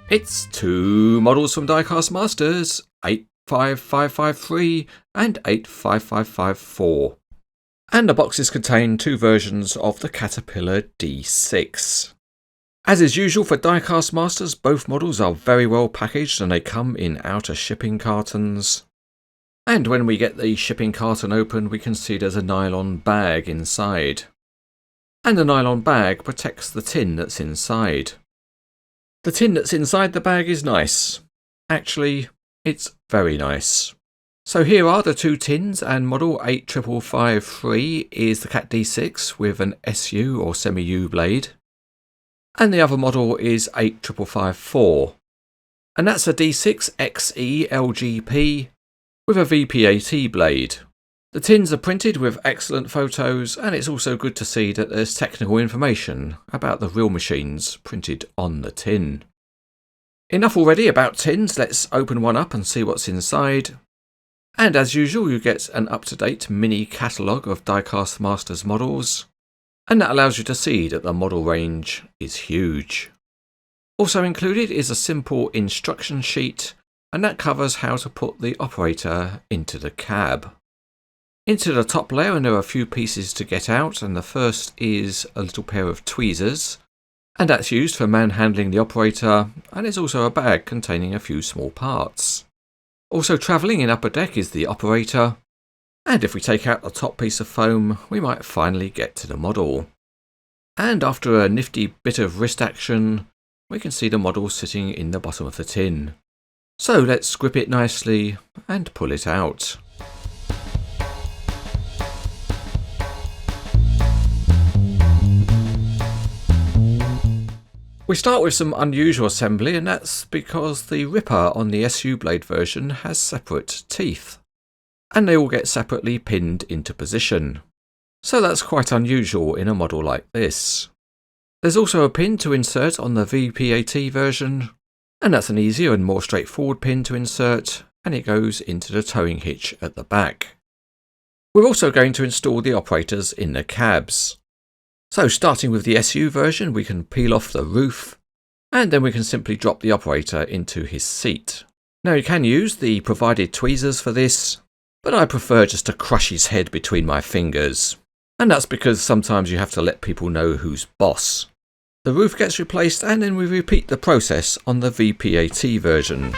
It's two models from Diecast Masters, 85553 and 85554. And the boxes contain two versions of the Caterpillar D6. As is usual for Diecast Masters, both models are very well packaged and they come in outer shipping cartons. And when we get the shipping carton open, we can see there's a nylon bag inside. And the nylon bag protects the tin that's inside. The tin that's inside the bag is nice. Actually, it's very nice. So here are the two tins, and model 85553 is the Cat D6 with an SU or semi-U blade. And the other model is 85554. And that's a D6 XE LGP with a VPAT blade. The tins are printed with excellent photos, and it's also good to see that there's technical information about the real machines printed on the tin. Enough already about tins, let's open one up and see what's inside. And as usual, you get an up-to-date mini catalogue of Diecast Masters models, and that allows you to see that the model range is huge. Also included is a simple instruction sheet, and that covers how to put the operator into the cab. Into the top layer, and there are a few pieces to get out, and the first is a little pair of tweezers, and that's used for manhandling the operator, and there's also a bag containing a few small parts. Also travelling in upper deck is the operator, and if we take out the top piece of foam, we might finally get to the model. And after a nifty bit of wrist action, we can see the model sitting in the bottom of the tin. So let's grip it nicely and pull it out. We start with some unusual assembly, and that's because the ripper on the SU blade version has separate teeth, and they all get separately pinned into position. So that's quite unusual in a model like this. There's also a pin to insert on the VPAT version, and that's an easier and more straightforward pin to insert, and it goes into the towing hitch at the back. We're also going to install the operators in the cabs. So starting with the SU version, we can peel off the roof, and then we can simply drop the operator into his seat. Now you can use the provided tweezers for this, but I prefer just to crush his head between my fingers. And that's because sometimes you have to let people know who's boss. The roof gets replaced, and then we repeat the process on the VPAT version.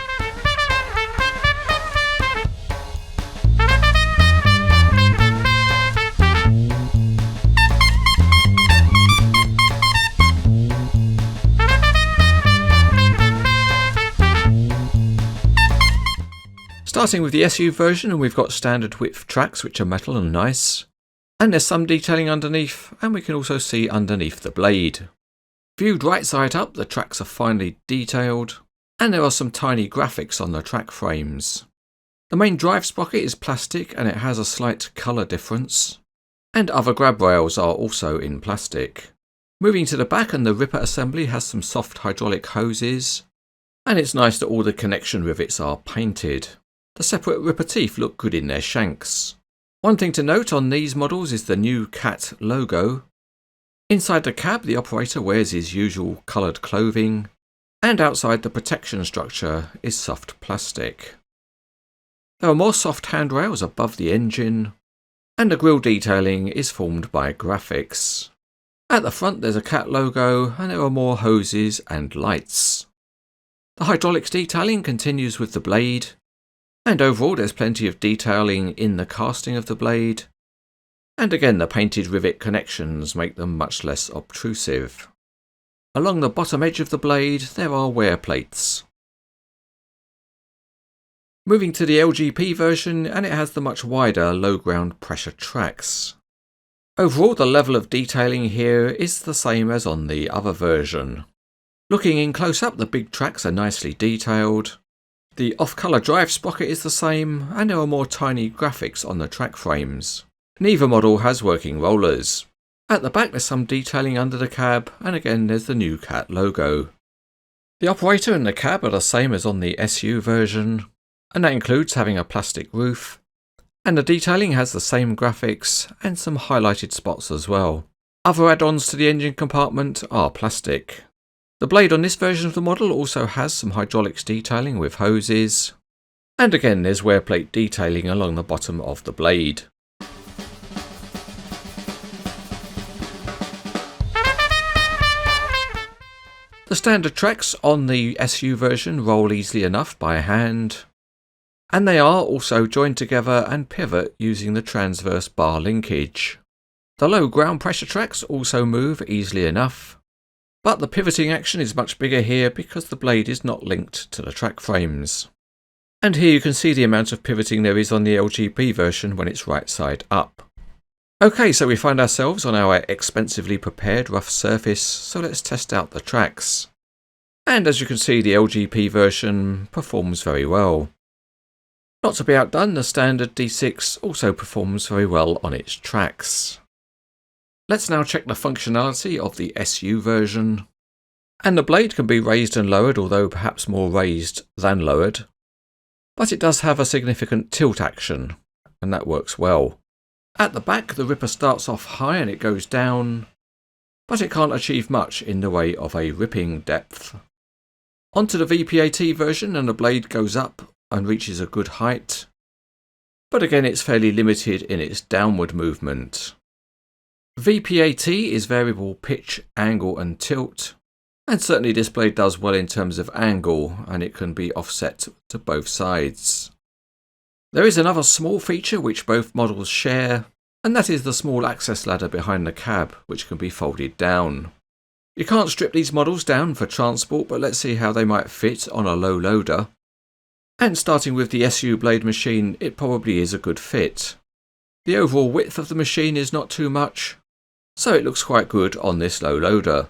Starting with the SU version, and we've got standard width tracks which are metal and nice. And there's some detailing underneath, and we can also see underneath the blade. Viewed right side up, the tracks are finely detailed, and there are some tiny graphics on the track frames. The main drive sprocket is plastic, and it has a slight colour difference. And other grab rails are also in plastic. Moving to the back, and the ripper assembly has some soft hydraulic hoses, and it's nice that all the connection rivets are painted. The separate ripper teeth look good in their shanks. One thing to note on these models is the new Cat logo. Inside the cab, the operator wears his usual coloured clothing, and outside the protection structure is soft plastic. There are more soft handrails above the engine, and the grille detailing is formed by graphics. At the front there's a Cat logo, and there are more hoses and lights. The hydraulics detailing continues with the blade, and overall there's plenty of detailing in the casting of the blade, and again the painted rivet connections make them much less obtrusive. Along the bottom edge of the blade there are wear plates. Moving to the LGP version, and it has the much wider low ground pressure tracks. Overall the level of detailing here is the same as on the other version. Looking in close up, the big tracks are nicely detailed. The off-colour drive sprocket is the same, and there are more tiny graphics on the track frames. Neither model has working rollers. At the back there's some detailing under the cab, and again there's the new Cat logo. The operator and the cab are the same as on the SU version, and that includes having a plastic roof, and the detailing has the same graphics and some highlighted spots as well. Other add-ons to the engine compartment are plastic. The blade on this version of the model also has some hydraulics detailing with hoses, and again there's wear plate detailing along the bottom of the blade. The standard tracks on the SU version roll easily enough by hand, and they are also joined together and pivot using the transverse bar linkage. The low ground pressure tracks also move easily enough, but the pivoting action is much bigger here because the blade is not linked to the track frames. And here you can see the amount of pivoting there is on the LGP version when it's right side up. Okay, so we find ourselves on our expensively prepared rough surface, so let's test out the tracks. And as you can see, the LGP version performs very well. Not to be outdone, the standard D6 also performs very well on its tracks. Let's now check the functionality of the SU version. And the blade can be raised and lowered, although perhaps more raised than lowered. But it does have a significant tilt action, and that works well. At the back, the ripper starts off high and it goes down, but it can't achieve much in the way of a ripping depth. Onto the VPAT version, and the blade goes up and reaches a good height, but again it's fairly limited in its downward movement. VPAT is variable pitch, angle and tilt, and certainly this blade does well in terms of angle, and it can be offset to both sides. There is another small feature which both models share, and that is the small access ladder behind the cab, which can be folded down. You can't strip these models down for transport, but let's see how they might fit on a low loader. And starting with the SU blade machine, it probably is a good fit. The overall width of the machine is not too much, so it looks quite good on this low loader.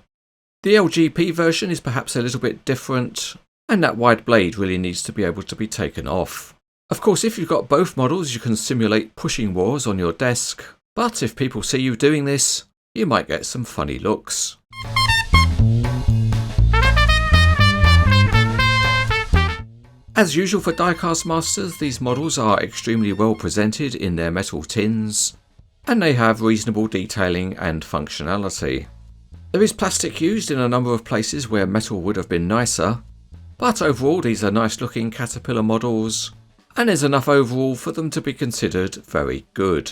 The LGP version is perhaps a little bit different, and that wide blade really needs to be able to be taken off. Of course, if you've got both models, you can simulate pushing wars on your desk, but if people see you doing this, you might get some funny looks. As usual for Diecast Masters, these models are extremely well presented in their metal tins, and they have reasonable detailing and functionality. There is plastic used in a number of places where metal would have been nicer, but overall these are nice looking Caterpillar models, and there's enough overall for them to be considered very good.